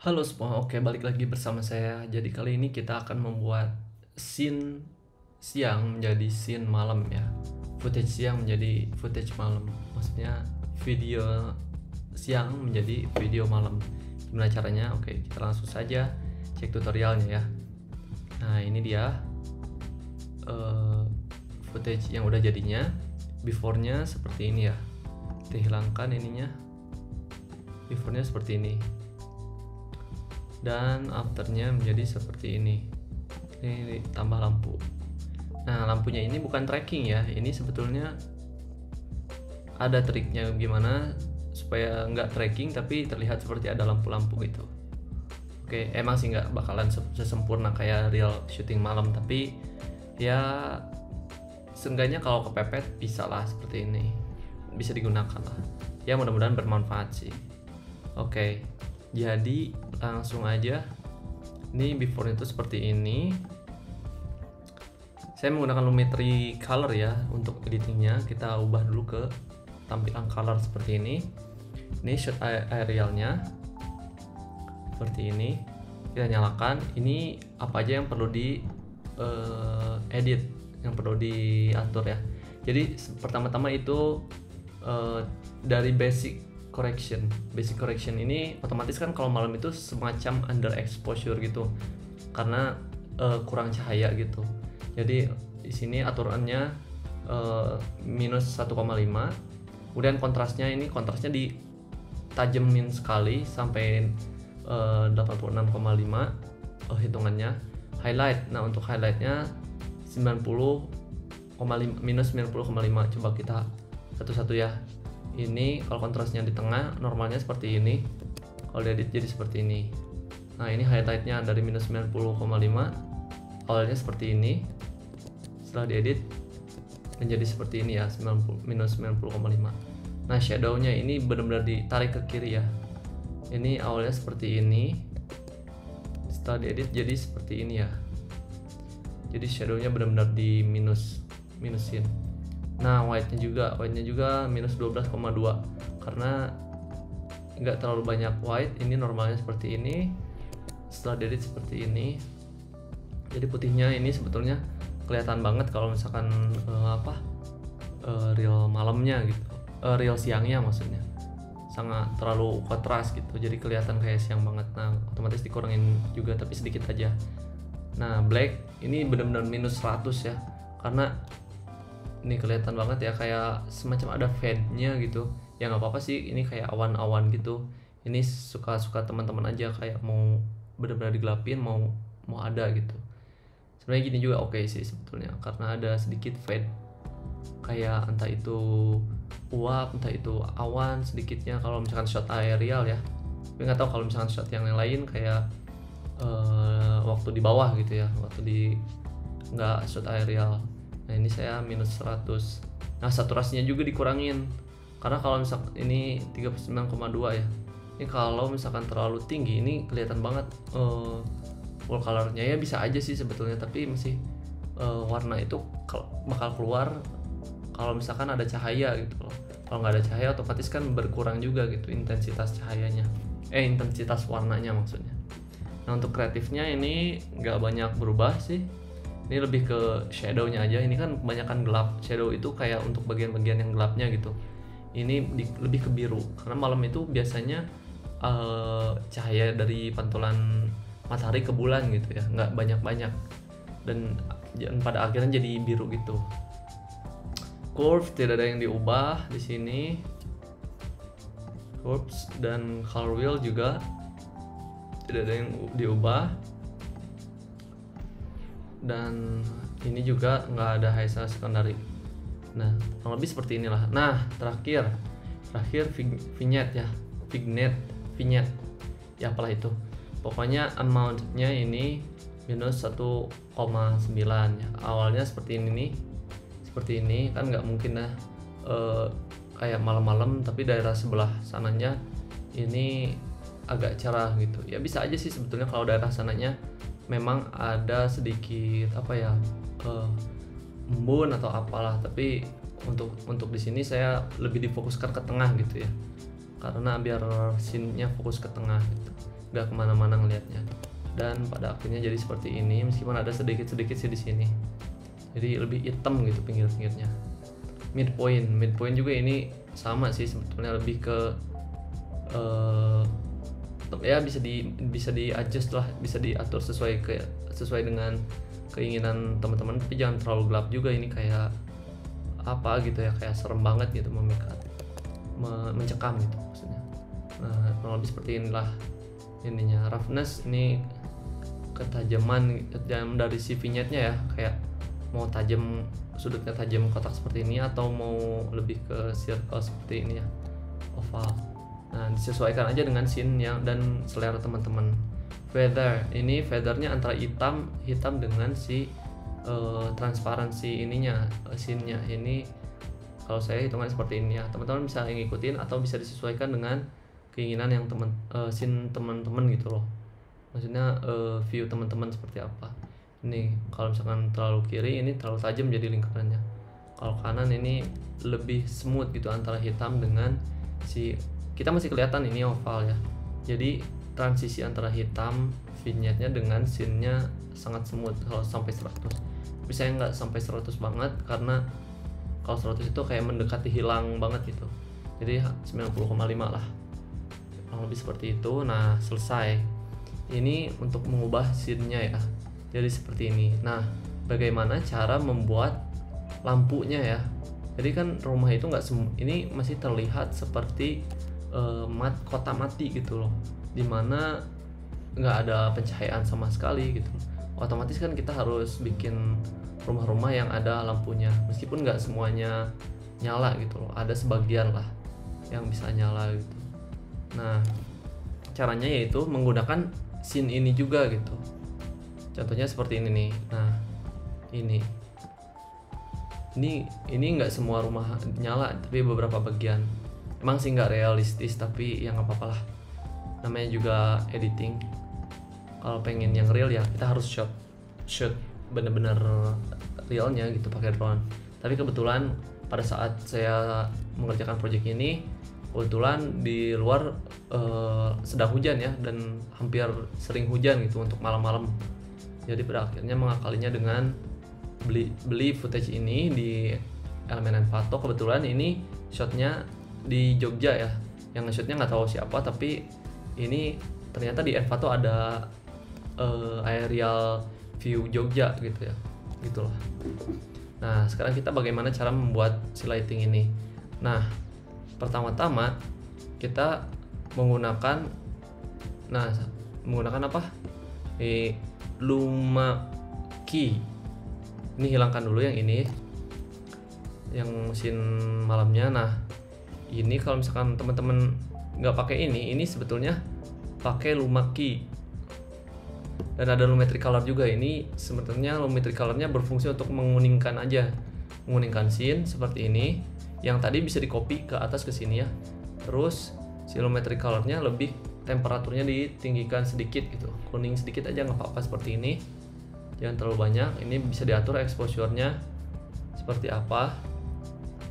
Halo semua, oke balik lagi bersama saya. Jadi kali ini kita akan membuat scene siang menjadi scene malam ya. Footage siang menjadi footage malam. Maksudnya video siang menjadi video malam. Gimana caranya? Oke, kita langsung saja cek tutorialnya ya. Nah, ini dia footage yang udah jadinya. Before-nya seperti ini ya. Kita hilangkan ininya. Before-nya seperti ini. Dan afternya menjadi seperti ini. Ini tambah lampu. Nah, lampunya ini bukan tracking ya, ini sebetulnya ada triknya gimana supaya nggak tracking tapi terlihat seperti ada lampu-lampu gitu. Oke, emang sih nggak bakalan sesempurna kayak real syuting malam, tapi ya seenggaknya kalau kepepet bisa lah seperti ini, bisa digunakan lah ya, mudah-mudahan bermanfaat sih. Oke, jadi langsung aja. Ini before itu seperti ini. Saya menggunakan Lumetri Color ya untuk editingnya. Kita ubah dulu ke tampilan color seperti ini. Ini shot aerialnya seperti ini. Kita nyalakan. Ini apa aja yang perlu di edit, yang perlu diatur ya. Jadi pertama-tama itu dari basic correction ini otomatis kan kalau malam itu semacam under exposure gitu karena kurang cahaya gitu. Jadi di sini aturannya minus 1,5. Kemudian kontrasnya ditajemin sekali sampai 86,5 hitungannya. Highlight, nah untuk highlightnya 90,5 minus 90,5. Coba kita satu-satu ya. Ini kalau kontrasnya di tengah, normalnya seperti ini. Kalau diedit jadi seperti ini. Nah, ini highlightnya dari minus 90,5, awalnya seperti ini. Setelah diedit menjadi seperti ini ya, minus 90,5. Nah, shadownya ini benar-benar ditarik ke kiri ya. Ini awalnya seperti ini. Setelah diedit jadi seperti ini ya. Jadi shadownya benar-benar di minusin. Nah, white-nya juga minus 12,2 karena nggak terlalu banyak white. Ini normalnya seperti ini, setelah diedit seperti ini. Jadi putihnya ini sebetulnya kelihatan banget kalau misalkan real malamnya gitu, real siangnya maksudnya sangat terlalu kontras gitu, jadi kelihatan kayak siang banget. Nah, otomatis dikurangin juga tapi sedikit aja. Nah, black ini benar-benar minus 100 ya, karena ini kelihatan banget ya kayak semacam ada fade-nya gitu. Ya nggak apa-apa sih, ini kayak awan-awan gitu. Ini suka-suka teman-teman aja, kayak mau benar-benar digelapin, mau ada gitu. Sebenarnya gini juga oke sih sebetulnya, karena ada sedikit fade, kayak entah itu uap, entah itu awan sedikitnya kalau misalkan shot aerial ya. Tapi nggak tahu kalau misalkan shot yang lain kayak waktu di bawah gitu ya, waktu di nggak shot aerial. Nah, ini saya minus 100. Nah, saturasinya juga dikurangin, karena kalau misalkan ini 39,2 ya, ini kalau misalkan terlalu tinggi ini kelihatan banget full colornya ya. Bisa aja sih sebetulnya, tapi masih warna itu bakal keluar kalau misalkan ada cahaya gitu loh. Kalau nggak ada cahaya otomatis kan berkurang juga gitu intensitas cahayanya, intensitas warnanya maksudnya. Nah, untuk kreatifnya ini nggak banyak berubah sih. Ini lebih ke shadownya aja. Ini kan kebanyakan gelap. Shadow itu kayak untuk bagian-bagian yang gelapnya gitu. Ini lebih ke biru karena malam itu biasanya cahaya dari pantulan matahari ke bulan gitu ya, nggak banyak-banyak, dan pada akhirnya jadi biru gitu. Curve tidak ada yang diubah di sini. Curves dan color wheel juga tidak ada yang diubah. Dan ini juga nggak ada haisa secondary. Nah, kurang lebih seperti inilah. Nah, terakhir vignette ya, apalah itu. Pokoknya amount-nya ini minus 1,9 ya. Awalnya seperti ini nih, seperti ini kan nggak mungkin lah kayak malam-malam tapi daerah sebelah sananya ini agak cerah gitu ya. Bisa aja sih sebetulnya kalau daerah sananya memang ada sedikit embun atau apalah, tapi untuk di sini saya lebih difokuskan ke tengah gitu ya, karena biar scene-nya fokus ke tengah gitu, nggak kemana-mana ngelihatnya. Dan pada akhirnya jadi seperti ini, meskipun ada sedikit-sedikit sih di sini, jadi lebih hitam gitu pinggir-pinggirnya. Midpoint juga ini sama sih sebetulnya, lebih ke ya bisa di adjust lah, bisa diatur sesuai dengan keinginan teman-teman, tapi jangan terlalu gelap juga. Ini kayak apa gitu ya, kayak serem banget gitu, mencekam gitu maksudnya. Nah, kurang lebih seperti inilah ininya. Roughness ini ketajaman dari si vignette-nya ya, kayak mau tajam, sudutnya tajam kotak seperti ini, atau mau lebih ke circle seperti ini ya, oval. Nah, disesuaikan aja dengan scene yang dan selera teman-teman. Feathernya antara hitam dengan si transparansi ininya, scene-nya. Ini kalau saya hitungan seperti ini ya. Teman-teman bisa ngikutin atau bisa disesuaikan dengan keinginan yang scene teman-teman gitu loh. Maksudnya view teman-teman seperti apa. Ini kalau misalkan terlalu kiri, ini terlalu tajam jadi lingkarannya. Kalau kanan ini lebih smooth gitu, antara hitam dengan kita masih kelihatan ini oval ya. Jadi transisi antara hitam vignette-nya dengan scene-nya sangat smooth kalau sampai 100. Tapi saya nggak sampai 100 banget, karena kalau 100 itu kayak mendekati hilang banget gitu. Jadi 90,5 lah, kurang lebih seperti itu. Nah, selesai. Ini untuk mengubah scene-nya ya, jadi seperti ini. Nah, bagaimana cara membuat lampunya ya? Jadi kan rumah itu ini masih terlihat seperti kota mati gitu loh, dimana nggak ada pencahayaan sama sekali gitu. Otomatis kan kita harus bikin rumah-rumah yang ada lampunya, meskipun nggak semuanya nyala gitu loh, ada sebagian lah yang bisa nyala gitu. Nah, caranya yaitu menggunakan scene ini juga gitu. Contohnya seperti ini nih. Nah, ini nggak semua rumah nyala, tapi beberapa bagian. Emang sih nggak realistis, tapi ya nggak apa-apa lah, namanya juga editing. Kalau pengen yang real ya kita harus shoot bener-bener realnya gitu pakai drone. Tapi kebetulan pada saat saya mengerjakan project ini, kebetulan di luar sedang hujan ya, dan hampir sering hujan gitu untuk malam-malam. Jadi pada akhirnya mengakalinya dengan beli footage ini di Elemen Envato. Kebetulan ini shotnya di Jogja ya, yang nge-shootnya nggak tahu siapa, tapi ini ternyata di Envato ada aerial view Jogja gitu ya, gitulah. Nah, sekarang kita bagaimana cara membuat si lighting ini. Nah, pertama-tama kita menggunakan apa? Luma key. Ini hilangkan dulu yang ini, yang mesin malamnya. Nah, ini kalau misalkan teman-teman nggak pakai ini sebetulnya pakai Luma key. Dan ada Lumetri Color juga. Ini sebetulnya Lumetri Colornya berfungsi untuk menguningkan scene seperti ini. Yang tadi bisa di copy ke atas ke sini ya. Terus si Lumetri Colornya lebih temperaturnya ditinggikan sedikit gitu, kuning sedikit aja nggak apa-apa, seperti ini. Jangan terlalu banyak. Ini bisa diatur exposure-nya seperti apa.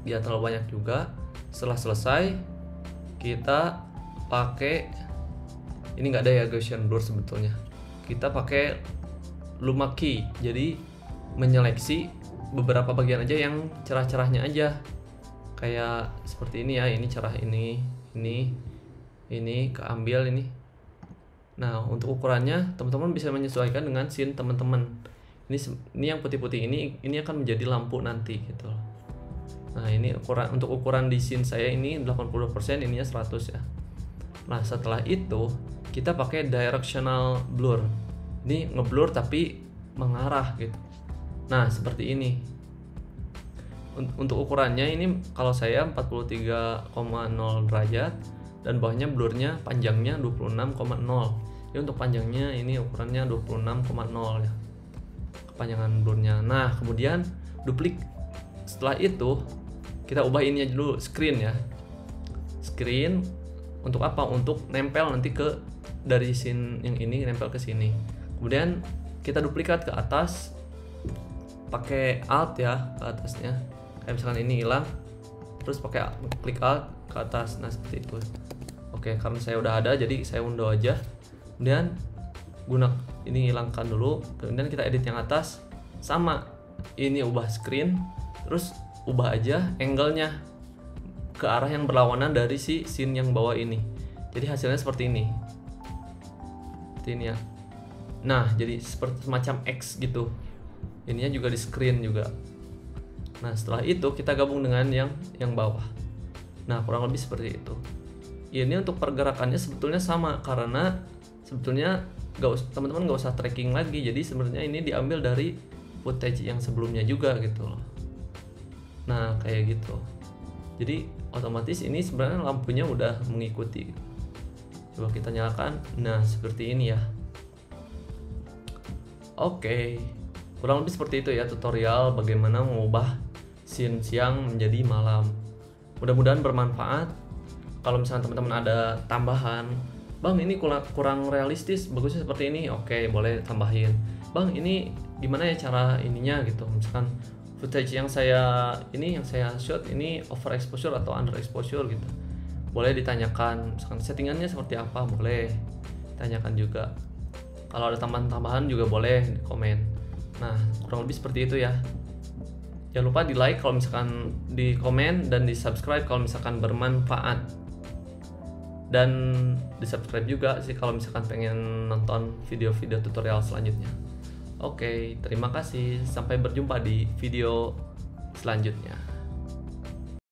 Dia terlalu banyak juga. Setelah selesai, kita pakai ini nggak ada ya Gaussian blur sebetulnya. Kita pakai Luma key, jadi menyeleksi beberapa bagian aja yang cerah-cerahnya aja, kayak seperti ini ya. Ini cerah, ini keambil ini. Nah, untuk ukurannya teman-teman bisa menyesuaikan dengan scene teman-teman. Ini yang putih-putih ini akan menjadi lampu nanti gitu. Nah, ini untuk ukuran di scene saya ini 80%, ininya 100 ya. Nah, setelah itu kita pakai directional blur. Ini ngeblur tapi mengarah gitu. Nah, seperti ini. Untuk ukurannya ini kalau saya 43,0 derajat, dan bawahnya blurnya panjangnya 26,0. Jadi untuk panjangnya ini ukurannya 26,0 ya, kepanjangan blurnya. Nah, kemudian setelah itu kita ubah ini aja dulu, screen ya. Screen untuk apa? Untuk nempel nanti dari scene yang ini, nempel ke sini. Kemudian kita duplikat ke atas pakai alt ya, ke atasnya. Kayak misalkan ini hilang, terus pakai klik alt ke atas. Nah, seperti itu. Oke, karena saya udah ada jadi saya undo aja. Kemudian ini hilangkan dulu, kemudian kita edit yang atas. Sama, ini ubah screen, terus ubah aja angle-nya ke arah yang berlawanan dari si scene yang bawah ini. Jadi hasilnya seperti ini. Seperti ini ya. Nah, jadi seperti semacam X gitu. Ininya juga di screen juga. Nah, setelah itu kita gabung dengan yang bawah. Nah, kurang lebih seperti itu. Ini untuk pergerakannya sebetulnya sama, karena sebetulnya teman-teman nggak usah tracking lagi. Jadi sebenarnya ini diambil dari footage yang sebelumnya juga gitu loh. Nah, kayak gitu. Jadi otomatis ini sebenarnya lampunya udah mengikuti. Coba kita nyalakan. Nah, seperti ini ya. Oke, kurang lebih seperti itu ya tutorial bagaimana mengubah scene siang menjadi malam. Mudah-mudahan bermanfaat. Kalau misalnya teman-teman ada tambahan, Bang ini kurang realistis, bagusnya seperti ini, oke boleh tambahin. Bang ini gimana ya cara ininya gitu. Misalkan footage yang saya shoot ini overexposure atau underexposure gitu, boleh ditanyakan. Misalkan settingannya seperti apa, boleh tanyakan juga. Kalau ada tambahan-tambahan juga boleh di komen. Nah, kurang lebih seperti itu ya. Jangan lupa di like kalau misalkan di komen, dan di subscribe kalau misalkan bermanfaat, dan di subscribe juga sih kalau misalkan pengen nonton video-video tutorial selanjutnya. Oke, terima kasih, sampai berjumpa di video selanjutnya.